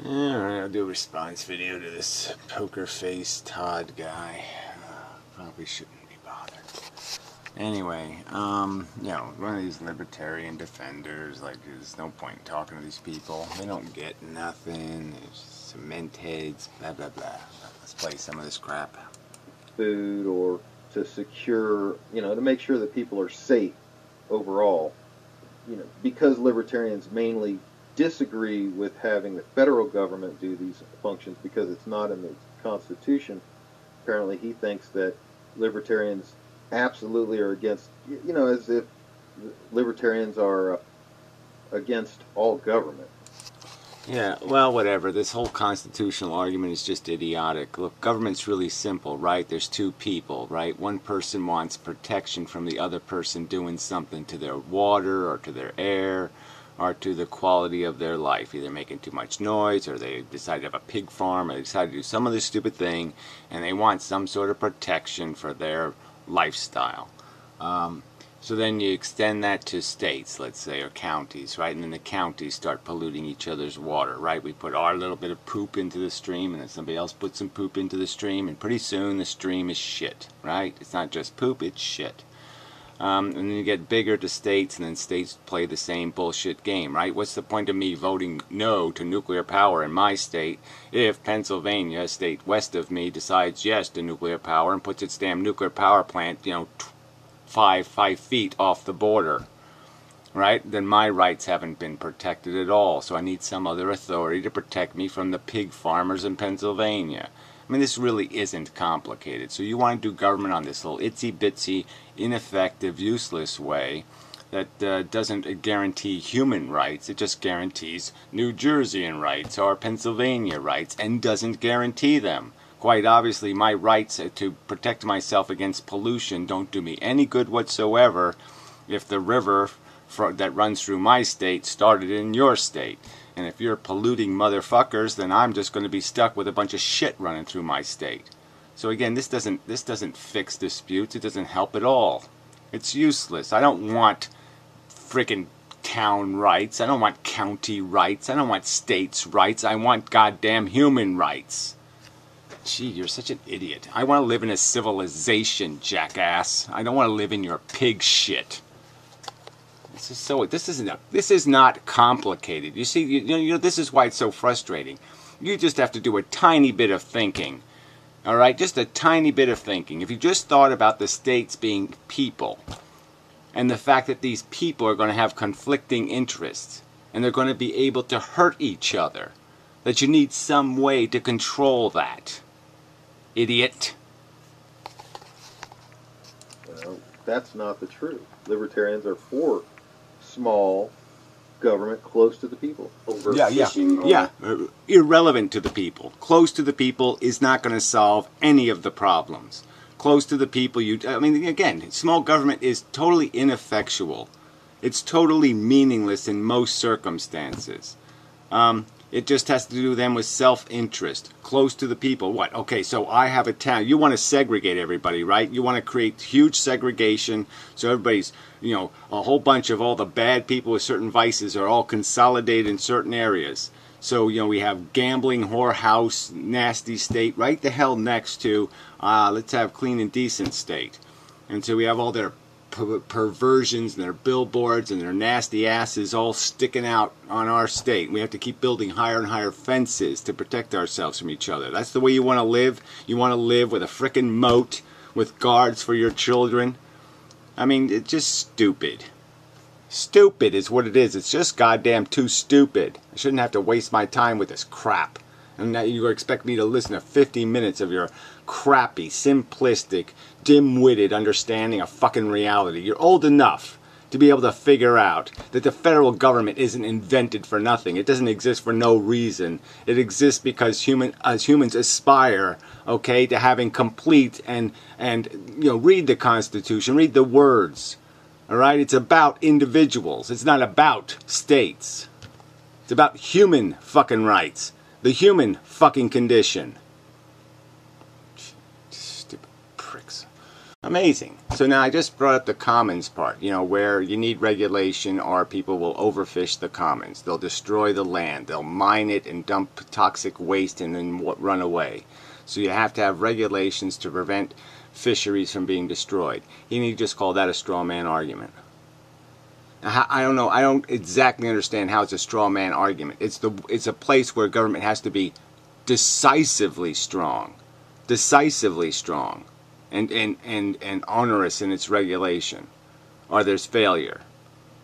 Alright, I'll do a response video to this poker face Todd guy. Probably shouldn't be bothered. Anyway, one of these libertarian defenders, like, there's no point in talking to these people. They don't get nothing. They're cement heads, blah, blah, blah. Let's play some of this crap. Food, or to secure, to make sure that people are safe overall. Because libertarians mainly disagree with having the federal government do these functions because it's not in the Constitution. Apparently he thinks that libertarians absolutely are against, as if libertarians are against all government. Yeah, well, whatever. This whole constitutional argument is just idiotic. Look, government's really simple, right? There's two people, right? One person wants protection from the other person doing something to their water or to their air or to the quality of their life, either making too much noise, or they decide to have a pig farm, or they decide to do some other stupid thing, and they want some sort of protection for their lifestyle. So then you extend that to states, let's say, or counties, right? And then the counties start polluting each other's water, right? We put our little bit of poop into the stream, and then somebody else puts some poop into the stream, and pretty soon the stream is shit, right? It's not just poop, it's shit. And then you get bigger to states, and then states play the same bullshit game, right? What's the point of me voting no to nuclear power in my state if Pennsylvania, a state west of me, decides yes to nuclear power and puts its damn nuclear power plant, 5 feet off the border, right? Then my rights haven't been protected at all, so I need some other authority to protect me from the pig farmers in Pennsylvania. I mean, this really isn't complicated. So you want to do government on this little itsy-bitsy, ineffective, useless way that doesn't guarantee human rights. It just guarantees New Jerseyan rights or Pennsylvania rights and doesn't guarantee them. Quite obviously, my rights to protect myself against pollution don't do me any good whatsoever if the river that runs through my state started in your state. And if you're polluting motherfuckers, then I'm just going to be stuck with a bunch of shit running through my state. So again, this doesn't fix disputes. It doesn't help at all. It's useless. I don't want frickin' town rights. I don't want county rights. I don't want states' rights. I want goddamn human rights. Gee, you're such an idiot. I want to live in a civilization, jackass. I don't want to live in your pig shit. This is not complicated. You see, this is why it's so frustrating. You just have to do a tiny bit of thinking. All right, just a tiny bit of thinking. If you just thought about the states being people, and the fact that these people are going to have conflicting interests, and they're going to be able to hurt each other, that you need some way to control that. Idiot. Well, that's not the truth. Libertarians are for small government close to the people. Irrelevant to the people. Close to the people is not going to solve any of the problems. Close to the people, again, small government is totally ineffectual. It's totally meaningless in most circumstances. It just has to do then with self-interest. Close to the people. What? Okay, so I have a town. You want to segregate everybody, right? You want to create huge segregation so everybody's, a whole bunch of all the bad people with certain vices are all consolidated in certain areas. So, we have gambling, whorehouse, nasty state right the hell next to, let's have clean and decent state. And so we have all their perversions and their billboards and their nasty asses all sticking out on our state. We have to keep building higher and higher fences to protect ourselves from each other. That's the way you want to live? You want to live with a frickin' moat with guards for your children? I mean, it's just stupid. Stupid is what it is. It's just goddamn too stupid. I shouldn't have to waste my time with this crap. And now you expect me to listen to 50 minutes of your crappy, simplistic, dim-witted understanding of fucking reality. You're old enough to be able to figure out that the federal government isn't invented for nothing. It doesn't exist for no reason. It exists because humans aspire, okay, to having complete and read the Constitution, read the words. All right? It's about individuals. It's not about states. It's about human fucking rights. The human fucking condition. Stupid pricks. Amazing. So now I just brought up the commons part, you know, where you need regulation or people will overfish the commons. They'll destroy the land. They'll mine it and dump toxic waste and then run away. So you have to have regulations to prevent fisheries from being destroyed. You need to just call that a straw man argument. I don't know. I don't exactly understand how it's a straw man argument. It's a place where government has to be decisively strong. Decisively strong. And onerous in its regulation, or there's failure.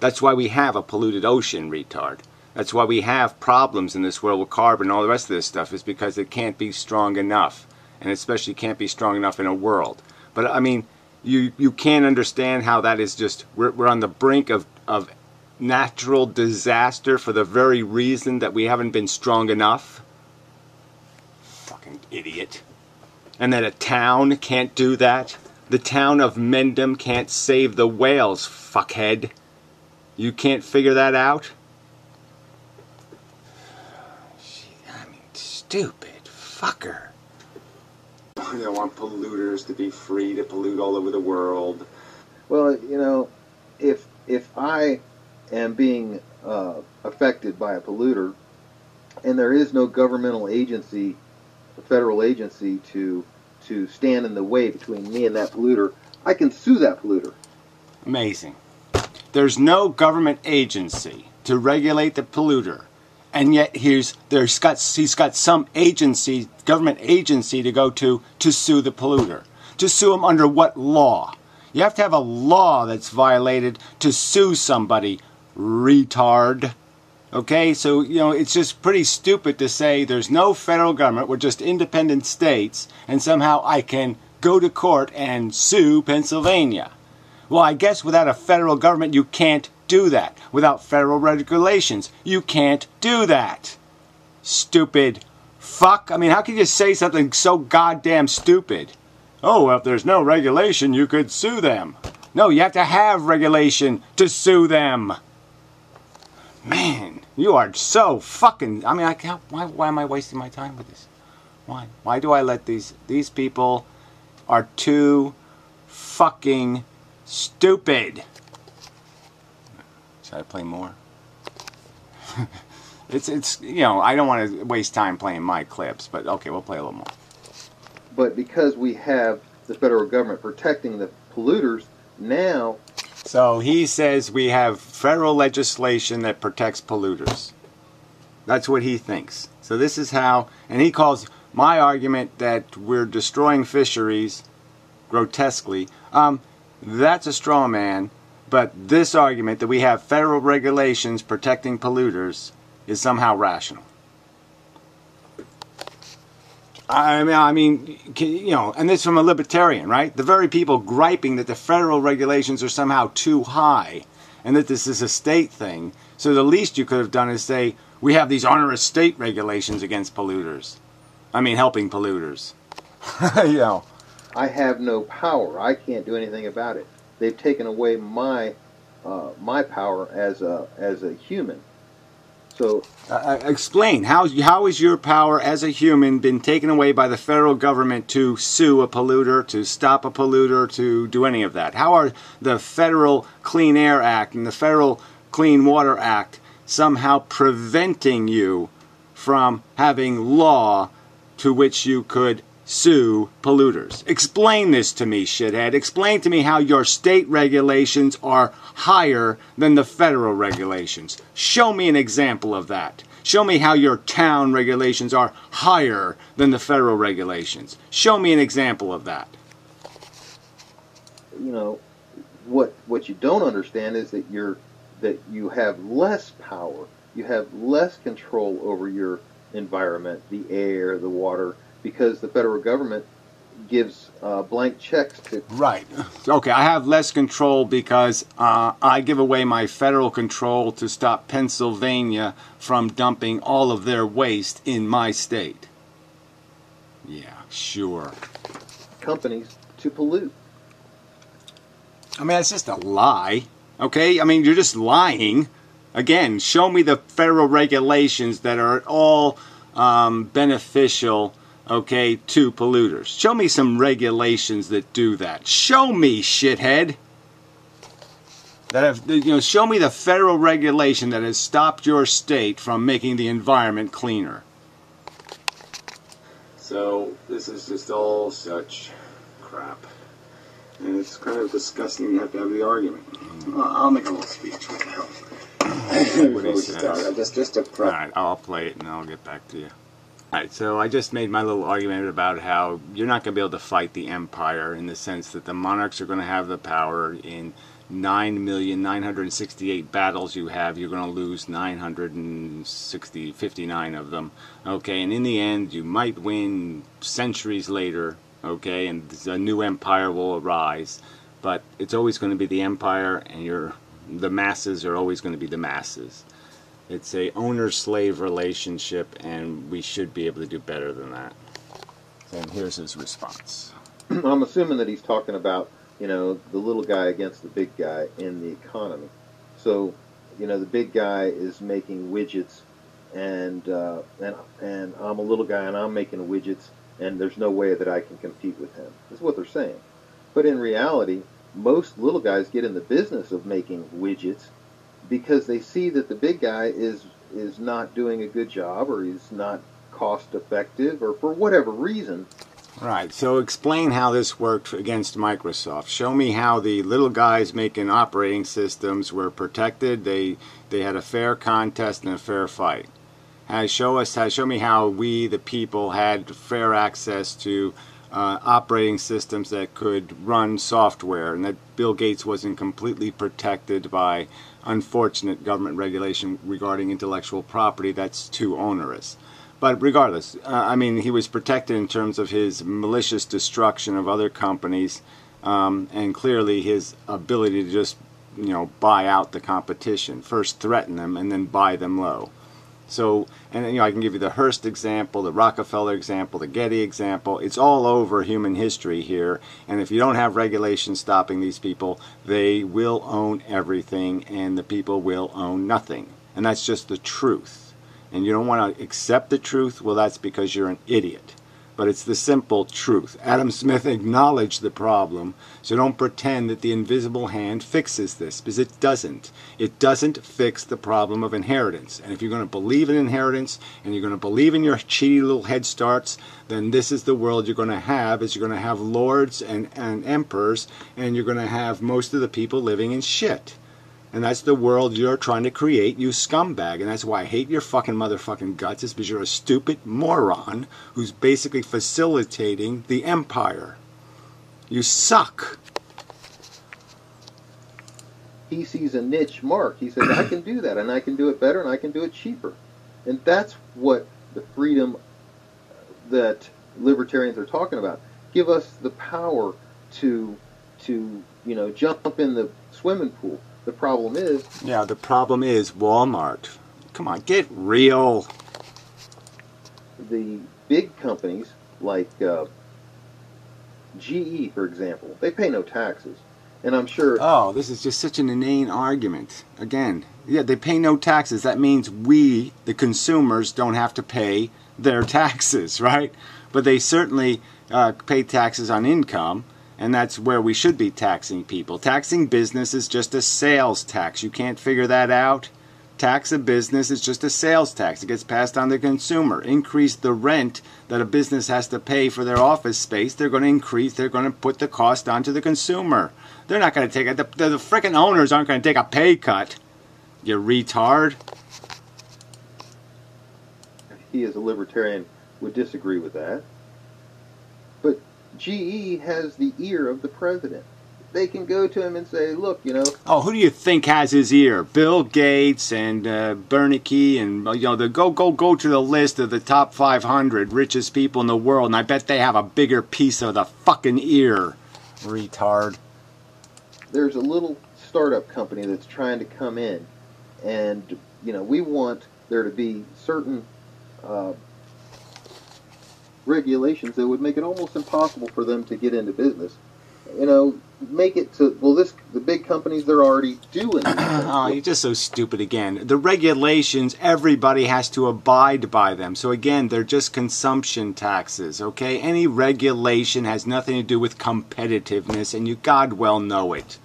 That's why we have a polluted ocean, retard. That's why we have problems in this world with carbon and all the rest of this stuff, is because it can't be strong enough, and especially can't be strong enough in a world. But I mean, you can't understand how that is just, we're on the brink of natural disaster for the very reason that we haven't been strong enough. Fucking idiot. And that a town can't do that? The town of Mendham can't save the whales, fuckhead. You can't figure that out? I mean, stupid fucker. They want polluters to be free to pollute all over the world. Well, you know, if I am being affected by a polluter, and there is no governmental agency, a federal agency to stand in the way between me and that polluter, I can sue that polluter. Amazing. There's no government agency to regulate the polluter, and yet he's got some agency, government agency to go to sue the polluter. To sue him under what law? You have to have a law that's violated to sue somebody, retard. Okay, so, you know, it's just pretty stupid to say there's no federal government, we're just independent states, and somehow I can go to court and sue Pennsylvania. Well, I guess without a federal government, you can't do that. Without federal regulations, you can't do that. Stupid fuck. I mean, how can you say something so goddamn stupid? Oh, well, if there's no regulation, you could sue them. No, you have to have regulation to sue them. Man, you are so fucking... I mean, why am I wasting my time with this? Why? Why do I let these people are too fucking stupid? Should I play more? it's you know, I don't want to waste time playing my clips, but okay, we'll play a little more. But because we have the federal government protecting the polluters, now... So he says we have federal legislation that protects polluters. That's what he thinks. So this is how, and he calls my argument that we're destroying fisheries grotesquely. That's a straw man, but this argument that we have federal regulations protecting polluters is somehow rational. I mean, you know, and this from a libertarian, right? The very people griping that the federal regulations are somehow too high and that this is a state thing. So the least you could have done is say, we have these onerous state regulations against polluters. I mean, helping polluters. You know. I have no power. I can't do anything about it. They've taken away my power as a human. So explain how is your power as a human been taken away by the federal government to sue a polluter, to stop a polluter, to do any of that? How are the Federal Clean Air Act and the Federal Clean Water Act somehow preventing you from having law to which you could sue polluters? Explain this to me, shithead. Explain to me how your state regulations are higher than the federal regulations. Show me an example of that. Show me how your town regulations are higher than the federal regulations. Show me an example of that. You know, what you don't understand is that you have less power. You have less control over your environment, the air, the water, because the federal government gives blank checks to... Right. Okay, I have less control because I give away my federal control to stop Pennsylvania from dumping all of their waste in my state. Yeah, sure. Companies to pollute. I mean, it's just a lie. Okay? I mean, you're just lying. Again, show me the federal regulations that are all beneficial okay, to polluters. Show me some regulations that do that. Show me, shithead. That have, you know, show me the federal regulation that has stopped your state from making the environment cleaner. So this is just all such crap, and it's kind of disgusting. You have to have the argument. I'll make a little speech. What the hell? Just a prep. All right, I'll play it and I'll get back to you. All right, so I just made my little argument about how you're not going to be able to fight the empire in the sense that the monarchs are going to have the power. In 9,968 battles you have, you're going to lose 59 of them. Okay, and in the end, you might win centuries later. Okay, and a new empire will arise, but it's always going to be the empire, and the masses are always going to be the masses. It's a owner-slave relationship, and we should be able to do better than that. And here's his response. I'm assuming that he's talking about, you know, the little guy against the big guy in the economy. So, you know, the big guy is making widgets, and I'm a little guy and I'm making widgets, and there's no way that I can compete with him. That's what they're saying. But in reality, most little guys get in the business of making widgets because they see that the big guy is not doing a good job, or he's not cost effective, or for whatever reason. Right, so explain how this worked against Microsoft. Show me how the little guys making operating systems were protected. They had a fair contest and a fair fight. Show me how we, the people, had fair access to operating systems that could run software, and that Bill Gates wasn't completely protected by unfortunate government regulation regarding intellectual property that's too onerous. But regardless, I mean, he was protected in terms of his malicious destruction of other companies, and clearly his ability to just, you know, buy out the competition. First threaten them and then buy them low. So, and you know, I can give you the Hearst example, the Rockefeller example, the Getty example. It's all over human history here. And if you don't have regulations stopping these people, they will own everything, and the people will own nothing. And that's just the truth. And you don't want to accept the truth, well, that's because you're an idiot. But it's the simple truth. Adam Smith acknowledged the problem, so don't pretend that the invisible hand fixes this, because it doesn't. It doesn't fix the problem of inheritance. And if you're going to believe in inheritance, and you're going to believe in your cheaty little head starts, then this is the world you're going to have, is you're going to have lords and emperors, and you're going to have most of the people living in shit. And that's the world you're trying to create, you scumbag. And that's why I hate your fucking motherfucking guts, is because you're a stupid moron who's basically facilitating the empire. You suck. He sees a niche mark. He says, I can do that, and I can do it better, and I can do it cheaper. And that's what the freedom that libertarians are talking about. Give us the power to you know, jump in the swimming pool. The problem is... Yeah, the problem is Walmart. Come on, get real. The big companies, like GE, for example, they pay no taxes. And I'm sure... Oh, this is just such an inane argument. Again, yeah, they pay no taxes. That means we, the consumers, don't have to pay their taxes, right? But they certainly pay taxes on income. And that's where we should be taxing people. Taxing business is just a sales tax. You can't figure that out? Tax a business is just a sales tax. It gets passed on to the consumer. Increase the rent that a business has to pay for their office space. They're going to put the cost onto the consumer. They're not going to take it. The frickin' owners aren't going to take a pay cut. You retard. He, as a libertarian, would disagree with that. But GE has the ear of the president. They can go to him and say, look, you know... Oh, who do you think has his ear? Bill Gates and Bernanke, and, you know, go to the list of the top 500 richest people in the world, and I bet they have a bigger piece of the fucking ear. Retard. There's a little startup company that's trying to come in, and, you know, we want there to be certain... regulations that would make it almost impossible for them to get into business. make it to, well, the big companies, they're already doing these things. Oh, you're just so stupid again. The regulations, everybody has to abide by them. So again, they're just consumption taxes, okay? Any regulation has nothing to do with competitiveness, and you God well know it.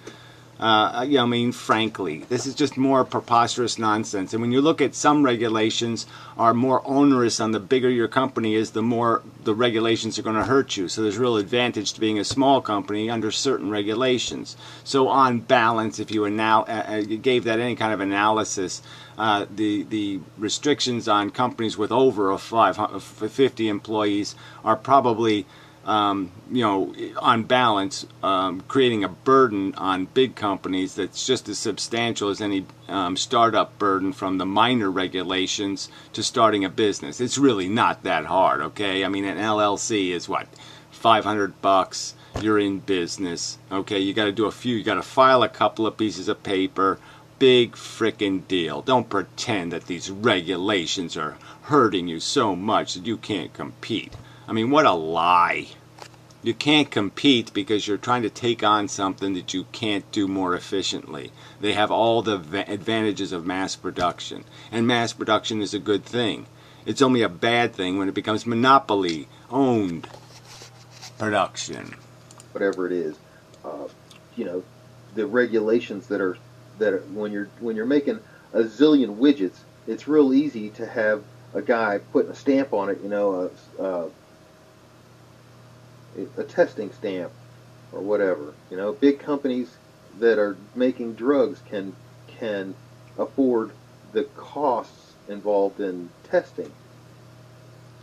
Frankly, this is just more preposterous nonsense. And when you look at some regulations are more onerous on the bigger your company is, the more the regulations are going to hurt you. So there's real advantage to being a small company under certain regulations. So on balance, if you gave that any kind of analysis, the restrictions on companies with over 50 employees are probably on balance, creating a burden on big companies that's just as substantial as any startup burden from the minor regulations to starting a business. It's really not that hard, okay? I mean, an LLC is what, $500? You're in business, okay? You got to file a couple of pieces of paper. Big frickin' deal. Don't pretend that these regulations are hurting you so much that you can't compete. I mean, what a lie. You can't compete because you're trying to take on something that you can't do more efficiently. They have all the advantages of mass production. And mass production is a good thing. It's only a bad thing when it becomes monopoly-owned production. Whatever it is, the regulations that are when you're making a zillion widgets, it's real easy to have a guy putting a stamp on it, a testing stamp or whatever. Big companies that are making drugs can afford the costs involved in testing.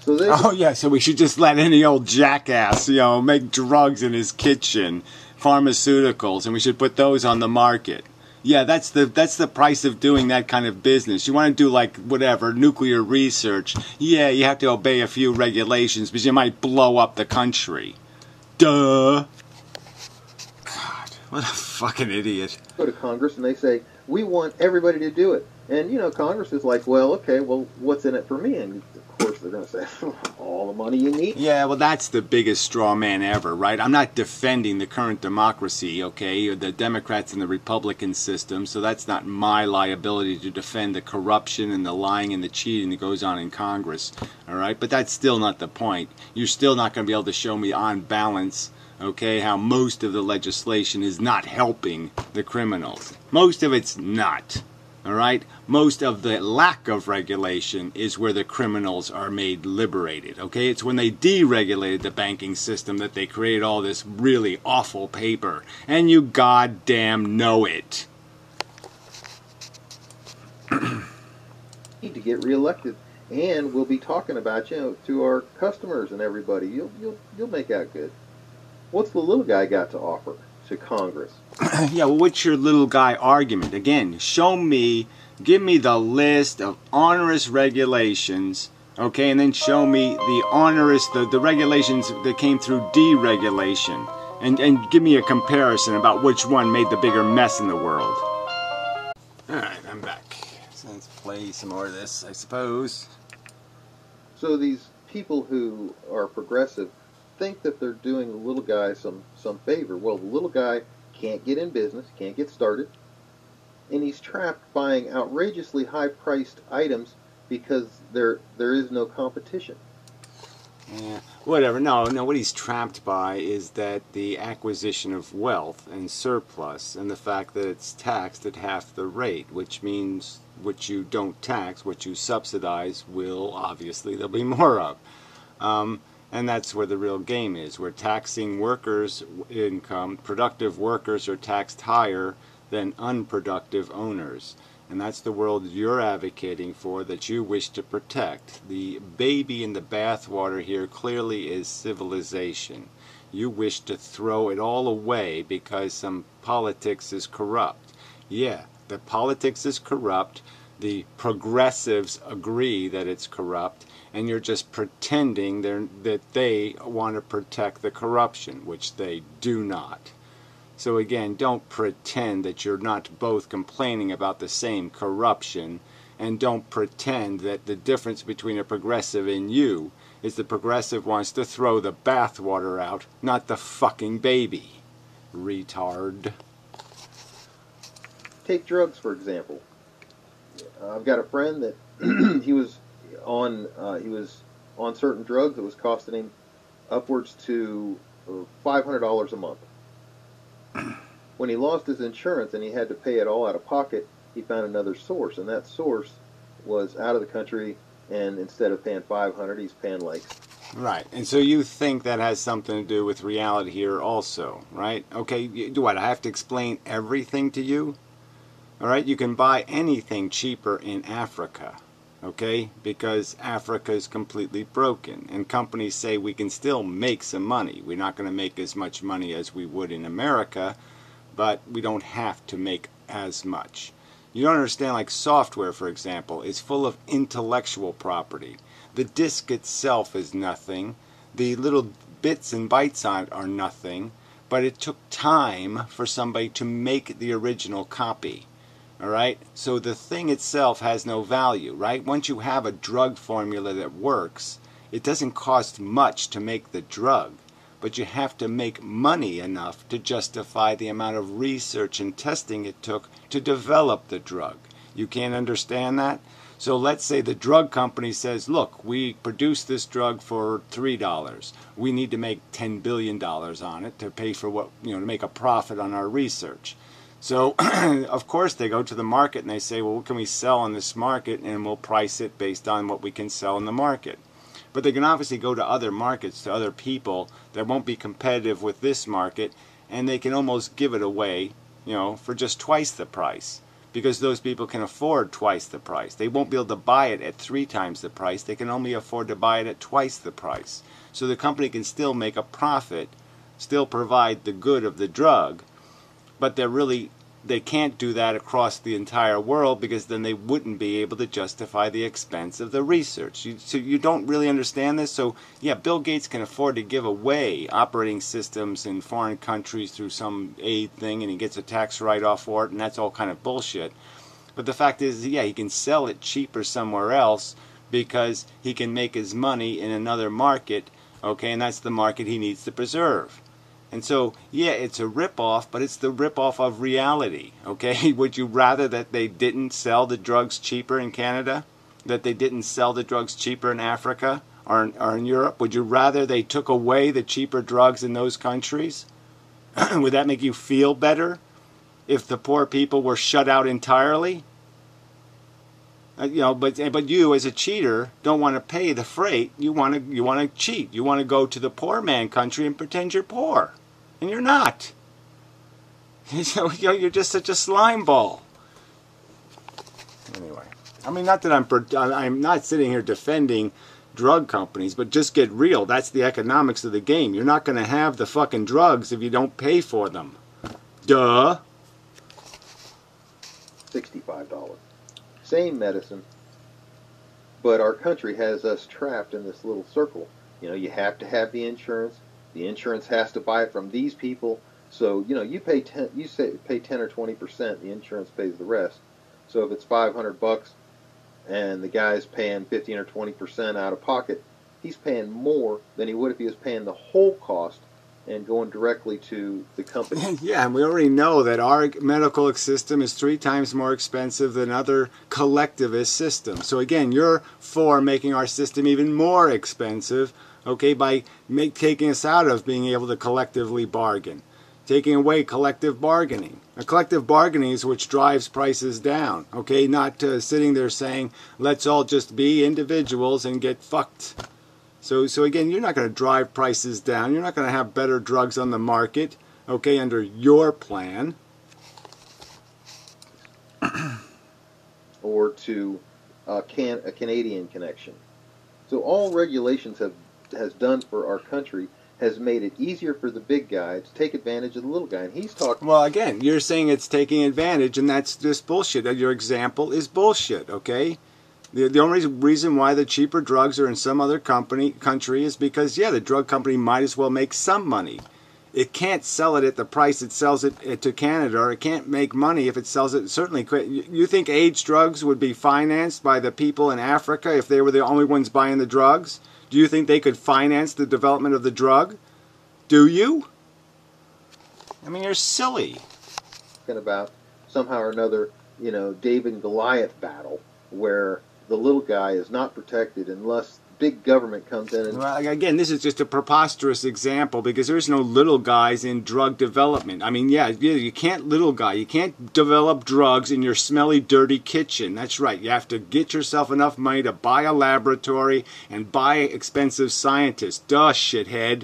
So we should just let any old jackass, make drugs in his kitchen, pharmaceuticals, and we should put those on the market. Yeah, that's the price of doing that kind of business. You want to do like whatever, nuclear research. Yeah, you have to obey a few regulations because you might blow up the country. Duh. God, what a fucking idiot. Go to Congress and they say, we want everybody to do it. And, Congress is like, well, okay, well, what's in it for me? And, of course, they're going to say, all the money you need. Yeah, well, that's the biggest straw man ever, right? I'm not defending the current democracy, okay, or the Democrats and the Republican system, so that's not my liability to defend the corruption and the lying and the cheating that goes on in Congress, all right? But that's still not the point. You're still not going to be able to show me on balance, okay, how most of the legislation is not helping the criminals. Most of it's not. All right? Most of the lack of regulation is where the criminals are made liberated. Okay? It's when they deregulated the banking system that they created all this really awful paper. And you goddamn know it. Need to get reelected, and we'll be talking about to our customers and everybody. You'll make out good. What's the little guy got to offer to Congress? Yeah, well, what's your little guy argument? Again, give me the list of onerous regulations, okay, and then show me the regulations that came through deregulation, and give me a comparison about which one made the bigger mess in the world. Alright, I'm back. So let's play some more of this, I suppose. So these people who are progressive think that they're doing the little guy some favor. Well, the little guy can't get in business, can't get started, and he's trapped buying outrageously high-priced items because there is no competition. Yeah, whatever. No, what he's trapped by is that the acquisition of wealth and surplus and the fact that it's taxed at half the rate, which means what you don't tax, what you subsidize, there'll be more of. And that's where the real game is. We're taxing workers' income. Productive workers are taxed higher than unproductive owners. And that's the world you're advocating for, that you wish to protect. The baby in the bathwater here clearly is civilization. You wish to throw it all away because some politics is corrupt. Yeah, the politics is corrupt. The progressives agree that it's corrupt. And you're just pretending that they want to protect the corruption, which they do not. So again, don't pretend that you're not both complaining about the same corruption, and don't pretend that the difference between a progressive and you is the progressive wants to throw the bathwater out, not the fucking baby. Retard. Take drugs, for example. I've got a friend that he was on certain drugs that was costing him upwards to $500 a month. When he lost his insurance and he had to pay it all out of pocket, he found another source, and that source was out of the country, and instead of paying $500, he's paying like... Right, and so you think that has something to do with reality here also, right? Okay, do what? I have to explain everything to you? All right, you can buy anything cheaper in Africa, okay? Because Africa is completely broken, and companies say we can still make some money. We're not going to make as much money as we would in America, but we don't have to make as much. You don't understand, like software, for example, is full of intellectual property. The disk itself is nothing. The little bits and bytes on it are nothing. But it took time for somebody to make the original copy. All right? So the thing itself has no value, right? Once you have a drug formula that works, it doesn't cost much to make the drug. But you have to make money enough to justify the amount of research and testing it took to develop the drug. You can't understand that? So let's say the drug company says, look, we produced this drug for $3. We need to make $10 billion on it to pay for what, to make a profit on our research. So, of course, they go to the market and they say, well, what can we sell on this market? And we'll price it based on what we can sell in the market. But they can obviously go to other markets, to other people that won't be competitive with this market, and they can almost give it away, for just twice the price. Because those people can afford twice the price. They won't be able to buy it at 3 times the price. They can only afford to buy it at twice the price. So the company can still make a profit, still provide the good of the drug, but they can't do that across the entire world because then they wouldn't be able to justify the expense of the research. So you don't really understand this? So yeah, Bill Gates can afford to give away operating systems in foreign countries through some aid thing, and he gets a tax write-off for it, and that's all kind of bullshit. But the fact is, yeah, he can sell it cheaper somewhere else because he can make his money in another market, okay, and that's the market he needs to preserve. And so, yeah, it's a ripoff, but it's the ripoff of reality, okay? Would you rather that they didn't sell the drugs cheaper in Canada? That they didn't sell the drugs cheaper in Africa or in Europe? Would you rather they took away the cheaper drugs in those countries? Would that make you feel better if the poor people were shut out entirely? But you as a cheater don't want to pay the freight. You want to cheat. You want to go to the poor man country and pretend you're poor, and you're not. You're just such a slime ball. Anyway, I mean, not that I'm not sitting here defending drug companies, but just get real. That's the economics of the game. You're not going to have the fucking drugs if you don't pay for them. Duh. $65. Same medicine, but our country has us trapped in this little circle. You have to have the insurance. The insurance has to buy it from these people. So you pay 10 or 20%. The insurance pays the rest. So if it's $500 and the guy's paying 15 or 20% out of pocket, he's paying more than he would if he was paying the whole cost and going directly to the company. Yeah, and we already know that our medical system is 3 times more expensive than other collectivist systems. So again, you're for making our system even more expensive, okay, by taking us out of being able to collectively bargain, taking away collective bargaining. Collective bargaining is which drives prices down, okay, not sitting there saying, let's all just be individuals and get fucked. So again, you're not going to drive prices down. You're not going to have better drugs on the market, okay, under your plan. Or to a Canadian connection. So all regulations has done for our country has made it easier for the big guy to take advantage of the little guy. And he's talking... Well, again, you're saying it's taking advantage, and that's just bullshit. Your example is bullshit, okay? The only reason why the cheaper drugs are in some other country is because, yeah, the drug company might as well make some money. It can't sell it at the price it sells it to Canada, or it can't make money if it sells it. Certainly, you think AIDS drugs would be financed by the people in Africa if they were the only ones buying the drugs? Do you think they could finance the development of the drug? Do you? I mean, you're silly. About somehow or another, David and Goliath battle where the little guy is not protected unless big government comes in and... Well, again, this is just a preposterous example because there's no little guys in drug development. I mean, yeah, you can't you can't develop drugs in your smelly, dirty kitchen. That's right. You have to get yourself enough money to buy a laboratory and buy expensive scientists. Duh, shithead.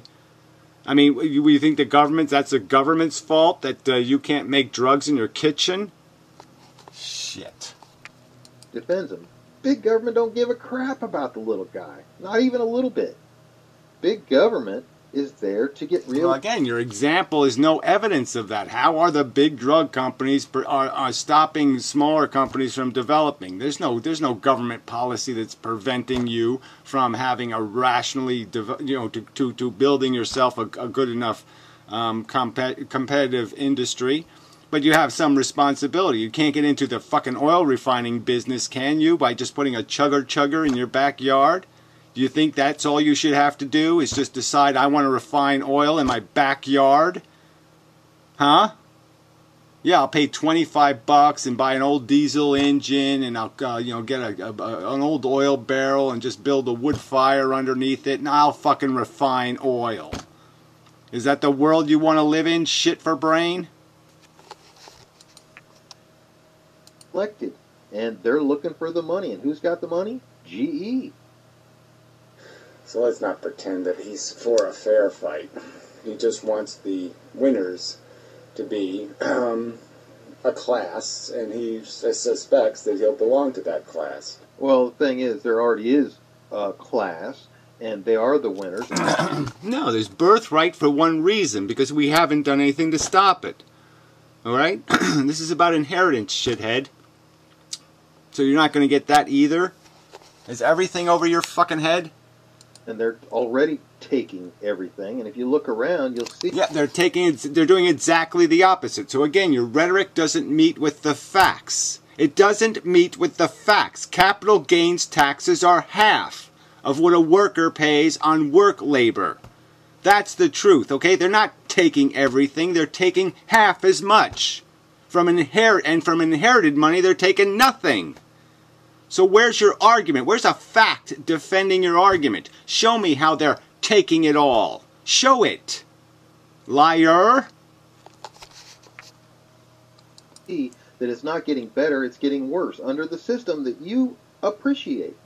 I mean, you think that's the government's fault that you can't make drugs in your kitchen? Shit. Defends him. Big government don't give a crap about the little guy. Not even a little bit. Big government is there to get real... Well, again, your example is no evidence of that. How are the big drug companies are stopping smaller companies from developing? There's no government policy that's preventing you from having a rationally, to building yourself a good enough competitive industry. But you have some responsibility. You can't get into the fucking oil refining business, can you, by just putting a chugger in your backyard? Do you think that's all you should have to do, is just decide I want to refine oil in my backyard? Huh? Yeah, I'll pay $25 and buy an old diesel engine, and I'll get an old oil barrel and just build a wood fire underneath it, and I'll fucking refine oil. Is that the world you want to live in, shit for brain? Elected, and they're looking for the money, and who's got the money? GE. So let's not pretend that he's for a fair fight. He just wants the winners to be a class, and he suspects that he'll belong to that class. Well, the thing is, there already is a class, and they are the winners. No, there's birthright for one reason, because we haven't done anything to stop it. All right? This is about inheritance, shithead. So you're not going to get that either? Is everything over your fucking head? And they're already taking everything, and if you look around, you'll see... Yeah, they're doing exactly the opposite. So again, your rhetoric doesn't meet with the facts. It doesn't meet with the facts. Capital gains taxes are half of what a worker pays on work labor. That's the truth, okay? They're not taking everything. They're taking half as much. From inherited money, they're taking nothing. So where's your argument? Where's a fact defending your argument? Show me how they're taking it all. Show it. Liar. That it's not getting better, it's getting worse. Under the system that you appreciate.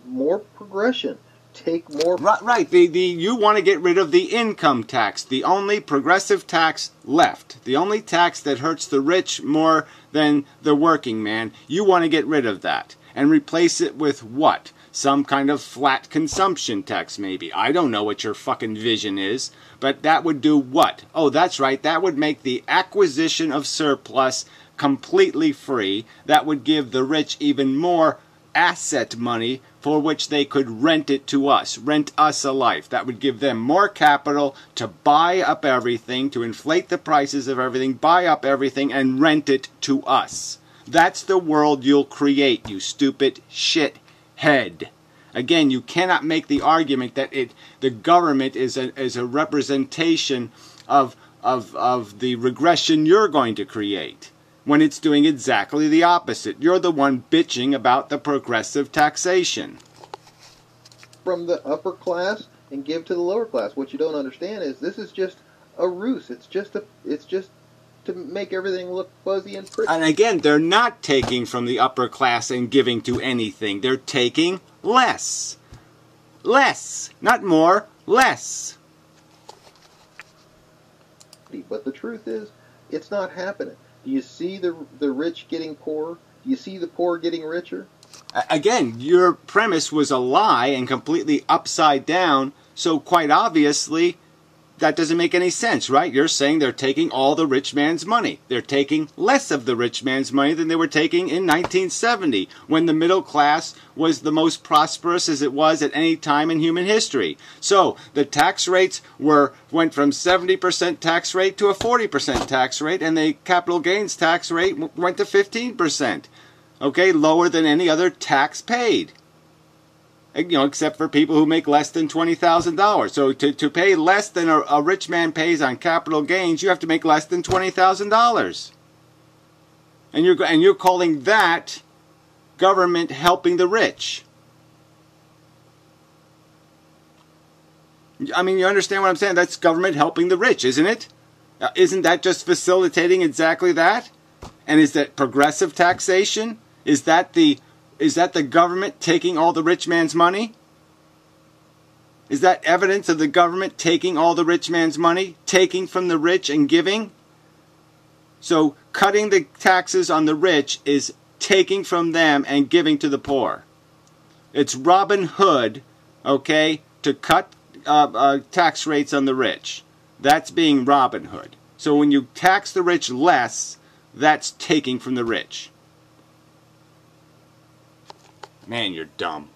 More progression. Take more... Right. You want to get rid of the income tax. The only progressive tax left. The only tax that hurts the rich more than the working man. You want to get rid of that. And replace it with what? Some kind of flat consumption tax, maybe. I don't know what your fucking vision is. But that would do what? Oh, that's right. That would make the acquisition of surplus completely free. That would give the rich even more asset money for which they could rent it to us. Rent us a life. That would give them more capital to buy up everything, to inflate the prices of everything, buy up everything, and rent it to us. That's the world you'll create, you stupid shithead. Again, you cannot make the argument that the government is a representation of the regression you're going to create, when it's doing exactly the opposite. You're the one bitching about the progressive taxation. From the upper class and give to the lower class. What you don't understand is this is just a ruse. It's just to make everything look fuzzy and pretty. And again, they're not taking from the upper class and giving to anything. They're taking less. Less. Not more. Less. But the truth is, it's not happening. Do you see the rich getting poorer? Do you see the poor getting richer? Again, your premise was a lie and completely upside down, so quite obviously that doesn't make any sense, right? You're saying they're taking all the rich man's money. They're taking less of the rich man's money than they were taking in 1970, when the middle class was the most prosperous as it was at any time in human history. So the tax rates went from 70% tax rate to a 40% tax rate, and the capital gains tax rate went to 15%. Okay, lower than any other tax paid. except for people who make less than $20,000. So to pay less than a rich man pays on capital gains, you have to make less than $20,000. And you're calling that government helping the rich. I mean, you understand what I'm saying? That's government helping the rich, isn't it? Isn't that just facilitating exactly that? And is that progressive taxation? Is that the government taking all the rich man's money? Is that evidence of the government taking all the rich man's money? Taking from the rich and giving? So cutting the taxes on the rich is taking from them and giving to the poor. It's Robin Hood, okay, to cut tax rates on the rich. That's being Robin Hood. So when you tax the rich less, that's taking from the rich. Man, you're dumb.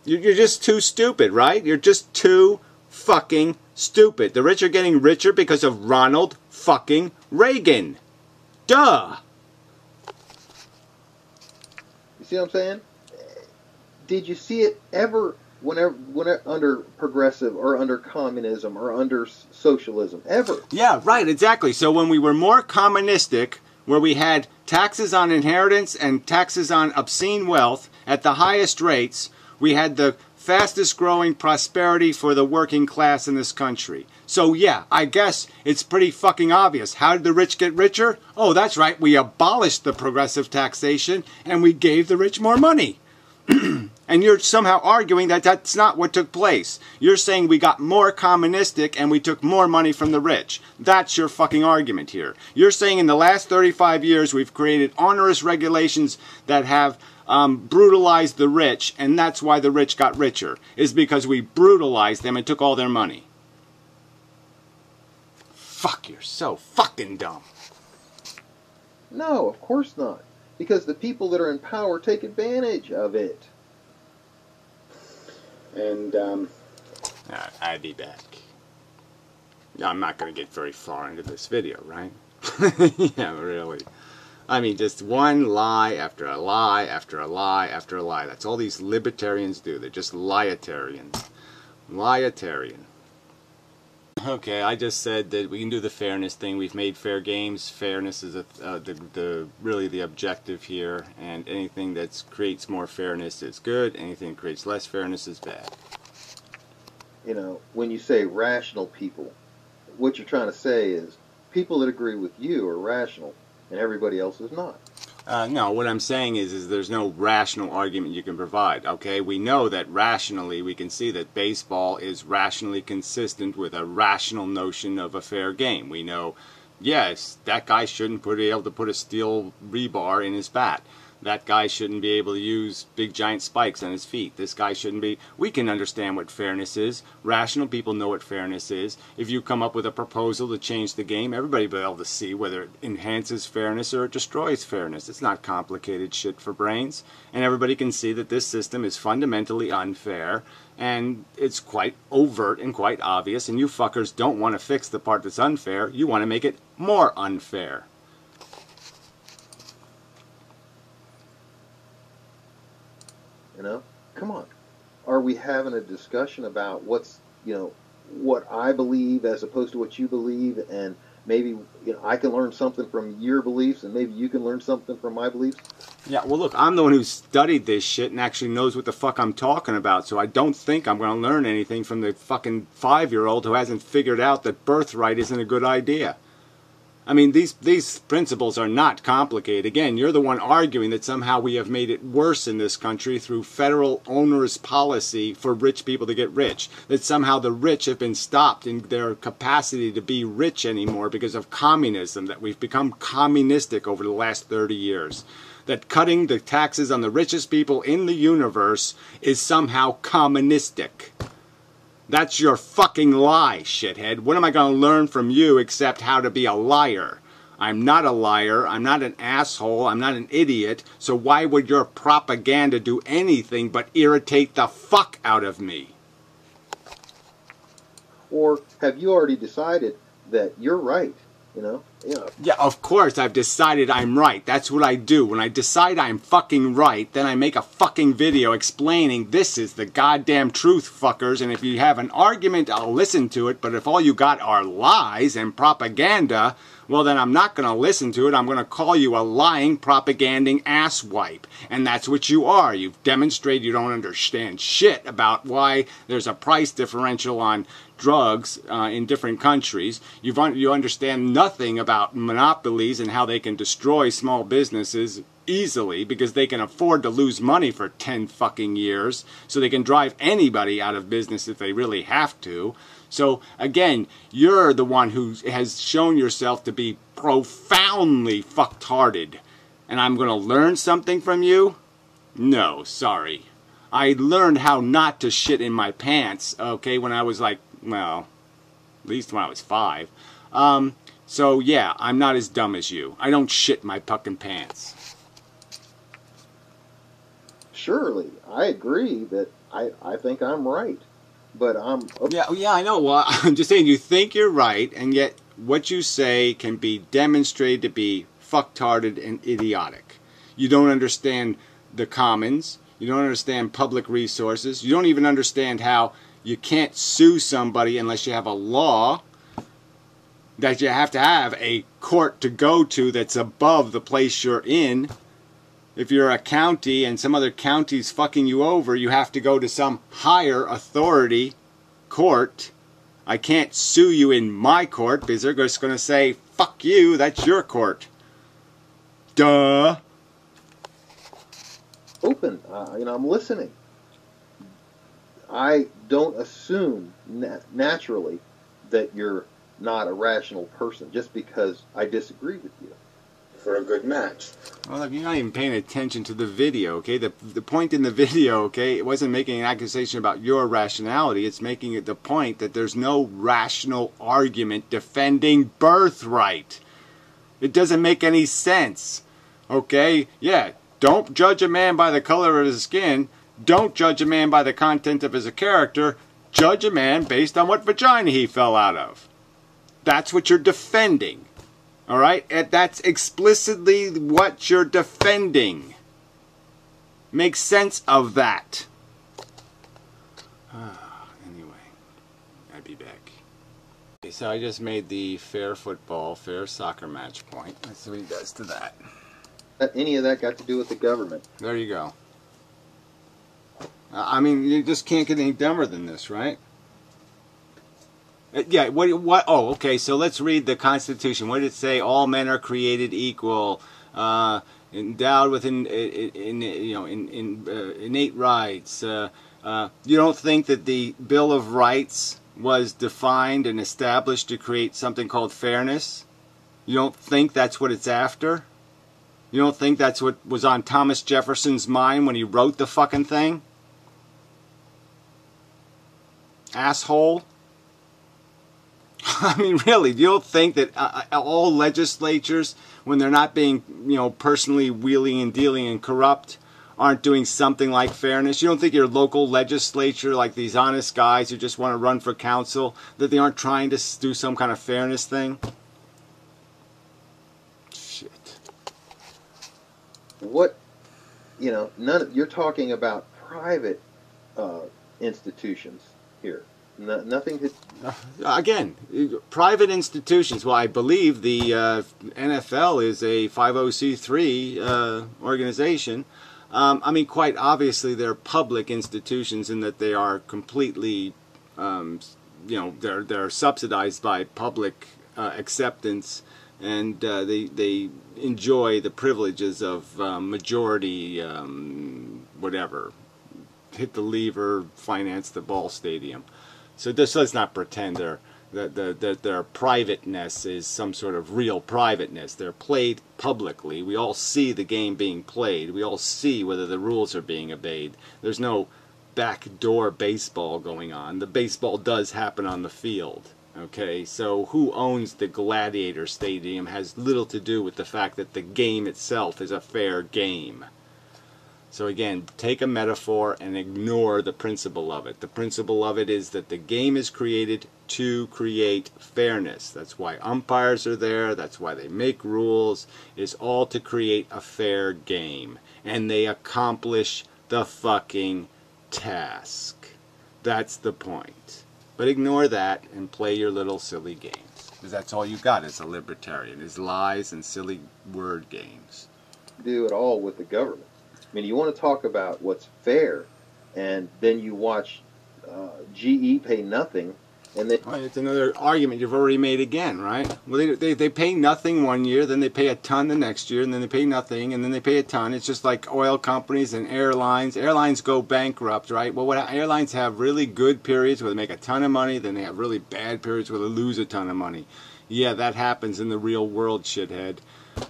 You're just too stupid, right? You're just too fucking stupid. The rich are getting richer because of Ronald fucking Reagan. Duh. You see what I'm saying? Did you see it ever whenever under progressive or under communism or under socialism? Ever? Yeah, right, exactly. So when we were more communistic, where we had taxes on inheritance and taxes on obscene wealth at the highest rates, we had the fastest growing prosperity for the working class in this country. So yeah, I guess it's pretty fucking obvious. How did the rich get richer? Oh, that's right, we abolished the progressive taxation and we gave the rich more money. And you're somehow arguing that that's not what took place. You're saying we got more communistic and we took more money from the rich. That's your fucking argument here. You're saying in the last 35 years we've created onerous regulations that have brutalized the rich, and that's why the rich got richer, is because we brutalized them and took all their money. Fuck, you're so fucking dumb. No, of course not. Because the people that are in power take advantage of it. And, I'll be back. I'm not going to get very far into this video, right? Yeah, really. I mean, just one lie after a lie after a lie after a lie. That's all these libertarians do. They're just liatarians. Liatarian. Okay, I just said that we can do the fairness thing. We've made fair games. Fairness is really the objective here, and anything that creates more fairness is good. Anything that creates less fairness is bad. You know, when you say rational people, what you're trying to say is people that agree with you are rational, and everybody else is not. No, what I'm saying is there's no rational argument you can provide, okay? We know that rationally, we can see that baseball is rationally consistent with a rational notion of a fair game. We know, yes, that guy shouldn't be able to put a steel rebar in his bat. That guy shouldn't be able to use big giant spikes on his feet. This guy shouldn't be... We can understand what fairness is. Rational people know what fairness is. If you come up with a proposal to change the game, everybody will be able to see whether it enhances fairness or it destroys fairness. It's not complicated shit for brains. And everybody can see that this system is fundamentally unfair. And it's quite overt and quite obvious. And you fuckers don't want to fix the part that's unfair. You want to make it more unfair. You know, come on. Are we having a discussion about what's, you know, what I believe as opposed to what you believe, and maybe, you know, I can learn something from your beliefs and maybe you can learn something from my beliefs? Yeah, well, look, I'm the one who studied this shit and actually knows what the fuck I'm talking about, so I don't think I'm going to learn anything from the fucking 5-year-old who hasn't figured out that birthright isn't a good idea. I mean, these principles are not complicated. Again, you're the one arguing that somehow we have made it worse in this country through federal onerous policy for rich people to get rich. That somehow the rich have been stopped in their capacity to be rich anymore because of communism, that we've become communistic over the last 30 years. That cutting the taxes on the richest people in the universe is somehow communistic. That's your fucking lie, shithead. What am I going to learn from you except how to be a liar? I'm not a liar. I'm not an asshole. I'm not an idiot. So why would your propaganda do anything but irritate the fuck out of me? Or have you already decided that you're right, you know, You know, Yeah, of course I've decided I'm right. That's what I do. When I decide I'm fucking right, then I make a fucking video explaining this is the goddamn truth, fuckers. And if you have an argument, I'll listen to it. But if all you got are lies and propaganda, well, then I'm not going to listen to it. I'm going to call you a lying, propaganding asswipe. And that's what you are. You've demonstrated you don't understand shit about why there's a price differential on drugs in different countries. You understand nothing about monopolies and how they can destroy small businesses easily because they can afford to lose money for 10 fucking years, so they can drive anybody out of business if they really have to. So again, you're the one who has shown yourself to be profoundly fucktarded. And I'm going to learn something from you? No, sorry. I learned how not to shit in my pants, okay, when I was like, well, at least when I was 5. So yeah, I'm not as dumb as you. I don't shit my fucking pants. surely, I agree that I think I'm right. But I'm... Yeah, I know. Well, I'm just saying, you think you're right, and yet what you say can be demonstrated to be fucktarded and idiotic. You don't understand the commons. You don't understand public resources. You don't even understand how you can't sue somebody unless you have a law, that you have to have a court to go to that's above the place you're in. If you're a county and some other county's fucking you over, you have to go to some higher authority court. I can't sue you in my court because they're just going to say, fuck you, that's your court. Duh. Open. I'm listening. I don't assume naturally that you're not a rational person just because I disagree with you. For a good match. Well, look, you're not even paying attention to the video, okay? The point in the video, okay, it wasn't making an accusation about your rationality. It's making it the point that there's no rational argument defending birthright. It doesn't make any sense, okay? Yeah, don't judge a man by the color of his skin. Don't judge a man by the content of his character. Judge a man based on what vagina he fell out of. That's what you're defending. All right? And that's explicitly what you're defending. Make sense of that. Anyway, I'll be back. Okay, so I just made the fair football, fair soccer match point. Let's see what he does to that. Any of that got to do with the government? There you go. I mean, you just can't get any dumber than this, right? Yeah, what? Oh, okay, so let's read the Constitution. What did it say? All men are created equal, endowed with innate rights. You don't think that the Bill of Rights was defined and established to create something called fairness? You don't think that's what it's after? You don't think that's what was on Thomas Jefferson's mind when he wrote the fucking thing? Asshole. I mean, really, you don't think that all legislatures, when they're not being, personally wheeling and dealing and corrupt, aren't doing something like fairness? You don't think your local legislature, like these honest guys who just want to run for council, that they aren't trying to do some kind of fairness thing? Shit. What, you're talking about private institutions here. Nothing to... Again, private institutions. Well, I believe the NFL is a 50c3 organization. I mean, quite obviously, they're public institutions in that they are completely, they're subsidized by public acceptance, and they enjoy the privileges of majority, whatever, hit the lever, finance the ball stadium. So let's not pretend that their privateness is some sort of real privateness. They're played publicly. We all see the game being played. We all see whether the rules are being obeyed. There's no backdoor baseball going on. The baseball does happen on the field. Okay, so who owns the Gladiator Stadium has little to do with the fact that the game itself is a fair game. So again, take a metaphor and ignore the principle of it. The principle of it is that the game is created to create fairness. That's why umpires are there. That's why they make rules. It's all to create a fair game. And they accomplish the fucking task. That's the point. But ignore that and play your little silly games. Because that's all you got as a libertarian, is lies and silly word games. Do it all with the government. I mean, you want to talk about what's fair, and then you watch GE pay nothing, and then... Well, it's another argument you've already made again, right? Well, they pay nothing one year, then they pay a ton the next year, and then they pay nothing, and then they pay a ton. It's just like oil companies and airlines. Airlines go bankrupt, right? Well, airlines have really good periods where they make a ton of money, then they have really bad periods where they lose a ton of money. Yeah, that happens in the real world, shithead.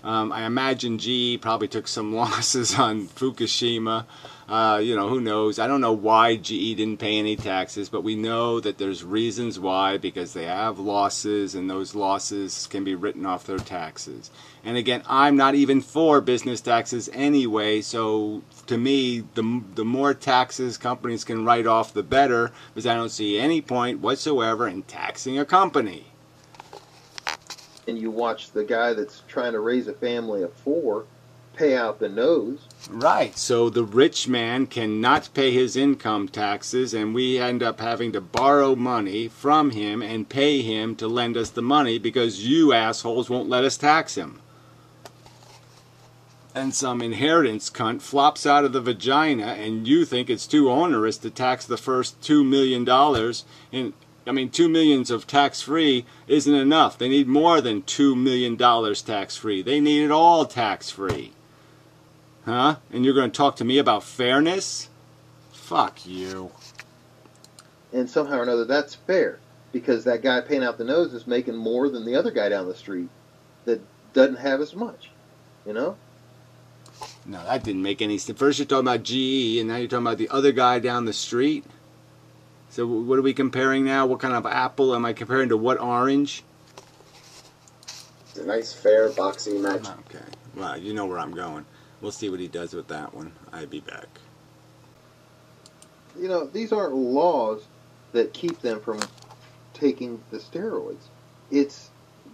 I imagine GE probably took some losses on Fukushima. You know, who knows? I don't know why GE didn't pay any taxes, but we know that there's reasons why, because they have losses, and those losses can be written off their taxes. And again, I'm not even for business taxes anyway, so to me, the more taxes companies can write off, the better, because I don't see any point whatsoever in taxing a company. And you watch the guy that's trying to raise a family of 4 pay out the nose. Right, so the rich man cannot pay his income taxes, and we end up having to borrow money from him and pay him to lend us the money because you assholes won't let us tax him. And some inheritance cunt flops out of the vagina, and you think it's too onerous to tax the first $2 million in... I mean, $2 million of tax-free isn't enough. They need more than $2 million tax-free. They need it all tax-free. Huh? And you're going to talk to me about fairness? Fuck you. And somehow or another, that's fair. Because that guy paying out the nose is making more than the other guy down the street that doesn't have as much. You know? No, that didn't make any sense. First you're talking about GE, and now you're talking about the other guy down the street? So what are we comparing now? What kind of apple am I comparing to what orange? It's a nice, fair boxing match. Okay. Well, you know where I'm going. We'll see what he does with that one. I'll be back. You know, these aren't laws that keep them from taking the steroids. It's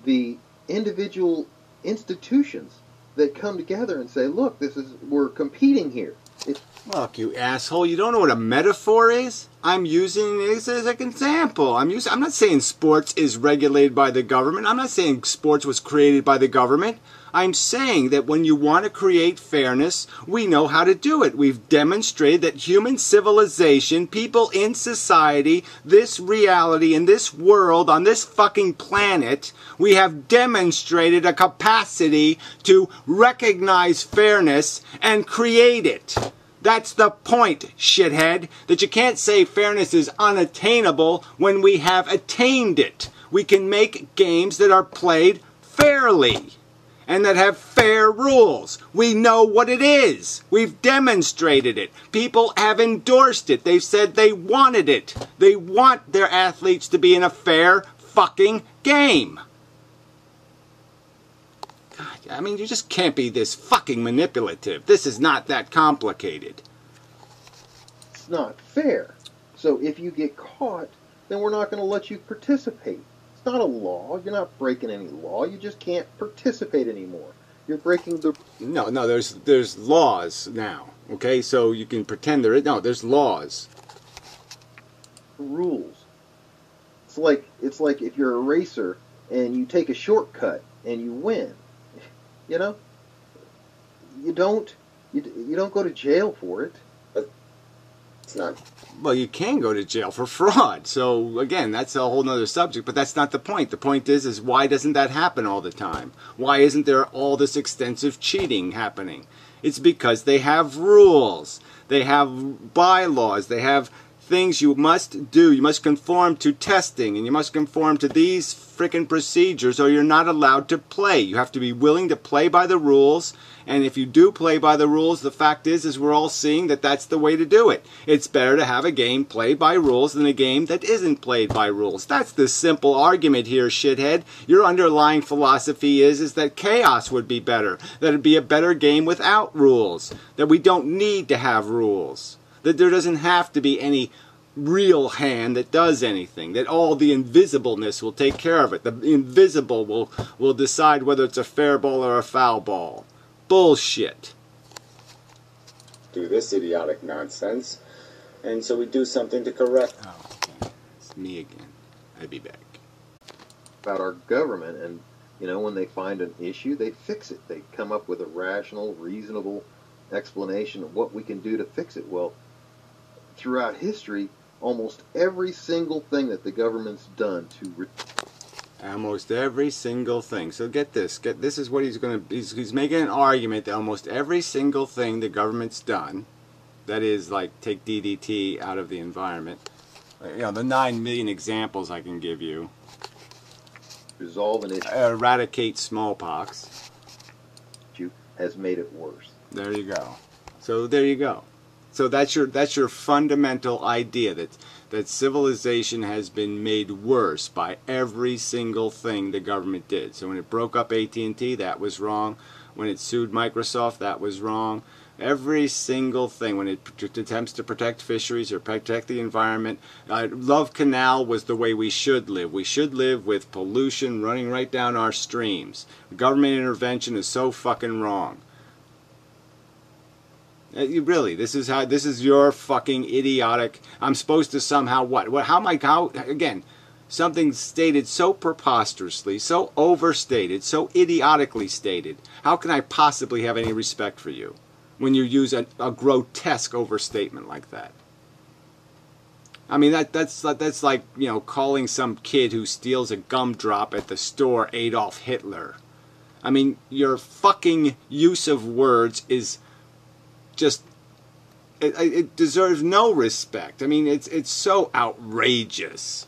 the individual institutions that come together and say, look, we're competing here. Look, you asshole, you don't know what a metaphor is? I'm using this as an example. I'm not saying sports is regulated by the government. I'm not saying sports was created by the government. I'm saying that when you want to create fairness, we know how to do it. We've demonstrated that human civilization, people in society, this reality, in this world, on this fucking planet, we have demonstrated a capacity to recognize fairness and create it. That's the point, shithead, that you can't say fairness is unattainable when we have attained it. We can make games that are played fairly and that have fair rules. We know what it is. We've demonstrated it. People have endorsed it. They've said they wanted it. They want their athletes to be in a fair fucking game. God, I mean, you just can't be this fucking manipulative. This is not that complicated. It's not fair. So if you get caught, then we're not going to let you participate. It's not a law. You're not breaking any law. You just can't participate anymore. You're breaking the... No, there's laws now. Okay, so you can pretend there is... No, there's laws. Rules. It's like if you're a racer and you take a shortcut and you win. You know, you don't go to jail for it. But it's not. Well, you can go to jail for fraud. So again, that's a whole other subject. But that's not the point. The point is why doesn't that happen all the time? Why isn't there all this extensive cheating happening? It's because they have rules. They have bylaws. They have things you must do. You must conform to testing, and you must conform to these frickin' procedures, or you're not allowed to play. You have to be willing to play by the rules, and if you do play by the rules, the fact is we're all seeing that that's the way to do it. It's better to have a game played by rules than a game that isn't played by rules. That's the simple argument here, shithead. Your underlying philosophy is that chaos would be better, that it'd be a better game without rules, that we don't need to have rules, that there doesn't have to be any real hand that does anything, that all the invisibleness will take care of it. The invisible will decide whether it's a fair ball or a foul ball. Bullshit. Do this idiotic nonsense, and so we do something to correct. Oh, okay. It's me again. I'll be back. About our government, and when they find an issue, they fix it. They come up with a rational, reasonable explanation of what we can do to fix it. Well, throughout history, almost every single thing that the government's done to almost every single thing. So get this. This is what he's making an argument that almost every single thing the government's done, that is, like, take DDT out of the environment. The 9 million examples I can give you. resolve an issue. Eradicate smallpox. Has made it worse. There you go. So there you go. So that's your fundamental idea, that civilization has been made worse by every single thing the government did. So when it broke up AT&T, that was wrong. When it sued Microsoft, that was wrong. Every single thing. When it attempts to protect fisheries or protect the environment, Love Canal was the way we should live. We should live with pollution running right down our streams. Government intervention is so fucking wrong. Really, this is your fucking idiotic. I'm supposed to somehow what? How again? Something stated so preposterously, so overstated, so idiotically stated. How can I possibly have any respect for you when you use a grotesque overstatement like that? I mean, that's like, calling some kid who steals a gumdrop at the store Adolf Hitler. I mean, your fucking use of words is just, it deserves no respect. I mean, it's so outrageous.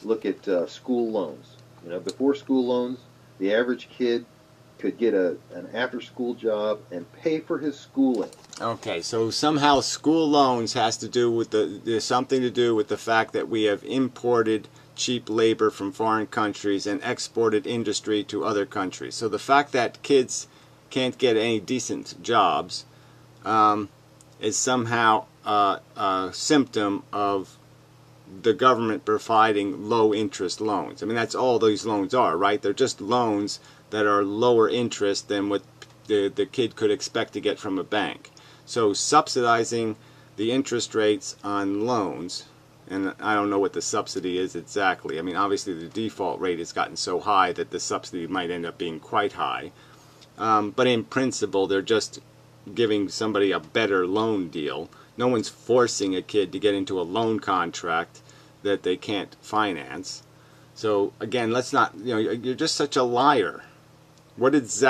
Look at school loans. Before school loans, the average kid could get an after-school job and pay for his schooling. Okay, so somehow school loans has to do with there's something to do with the fact that we have imported cheap labor from foreign countries and exported industry to other countries. So the fact that kids can't get any decent jobs is somehow a symptom of the government providing low interest loans. I mean, that's all these loans are, right? They're just loans that are lower interest than what the kid could expect to get from a bank. So subsidizing the interest rates on loans, and I don't know what the subsidy is exactly. I mean, obviously the default rate has gotten so high that the subsidy might end up being quite high. But in principle, they're just giving somebody a better loan deal. No one's forcing a kid to get into a loan contract that they can't finance. So again, let's not, you're just such a liar. What is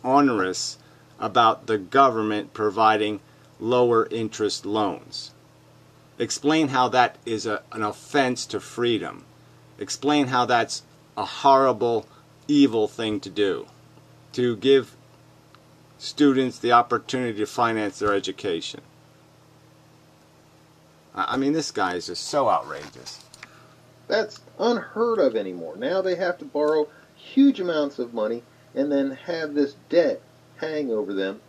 onerous about the government providing lower interest loans? Explain how that is an offense to freedom. Explain how that's a horrible, evil thing to do. To give students the opportunity to finance their education. I mean, this guy is just so outrageous. That's unheard of anymore. Now they have to borrow huge amounts of money and then have this debt hang over them.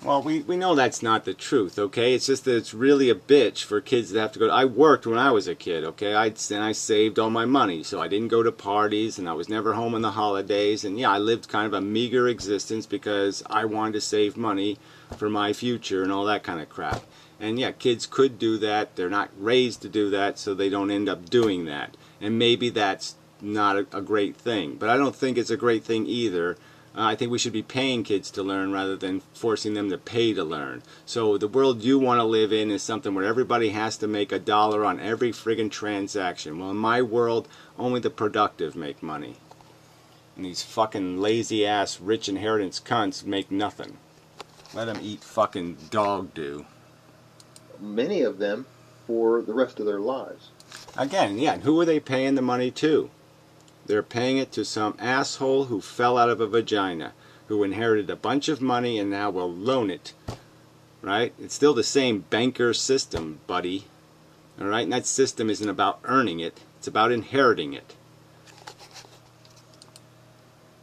Well, we know that's not the truth, okay? It's just that it's really a bitch for kids that have to go. I worked when I was a kid, okay? I saved all my money, so I didn't go to parties, and I was never home on the holidays. And yeah, I lived kind of a meager existence because I wanted to save money for my future and all that kind of crap. And yeah, kids could do that. They're not raised to do that, so they don't end up doing that. And maybe that's not a great thing. But I don't think it's a great thing either. I think we should be paying kids to learn rather than forcing them to pay to learn. So the world you want to live in is something where everybody has to make $1 on every friggin' transaction. Well, in my world, only the productive make money. And these fucking lazy-ass rich inheritance cunts make nothing. Let them eat fucking dog do. Many of them for the rest of their lives. Again, yeah, who are they paying the money to? They're paying it to some asshole who fell out of a vagina, who inherited a bunch of money and now will loan it. Right? It's still the same banker system, buddy. All right? And that system isn't about earning it. It's about inheriting it.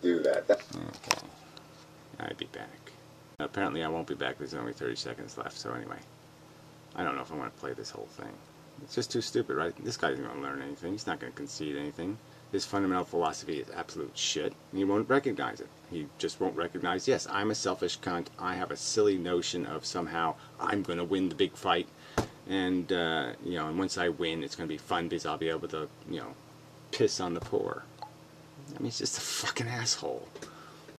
Do that. Okay. I'll be back. Apparently I won't be back. There's only 30 seconds left. So anyway, I don't know if I want to play this whole thing. It's just too stupid, right? This guy isn't going to learn anything. He's not going to concede anything. His fundamental philosophy is absolute shit. And he won't recognize it. He just won't recognize, yes, I'm a selfish cunt. I have a silly notion of somehow I'm going to win the big fight. And, you know, and once I win, it's going to be fun because I'll be able to, you know, piss on the poor. I mean, he's just a fucking asshole.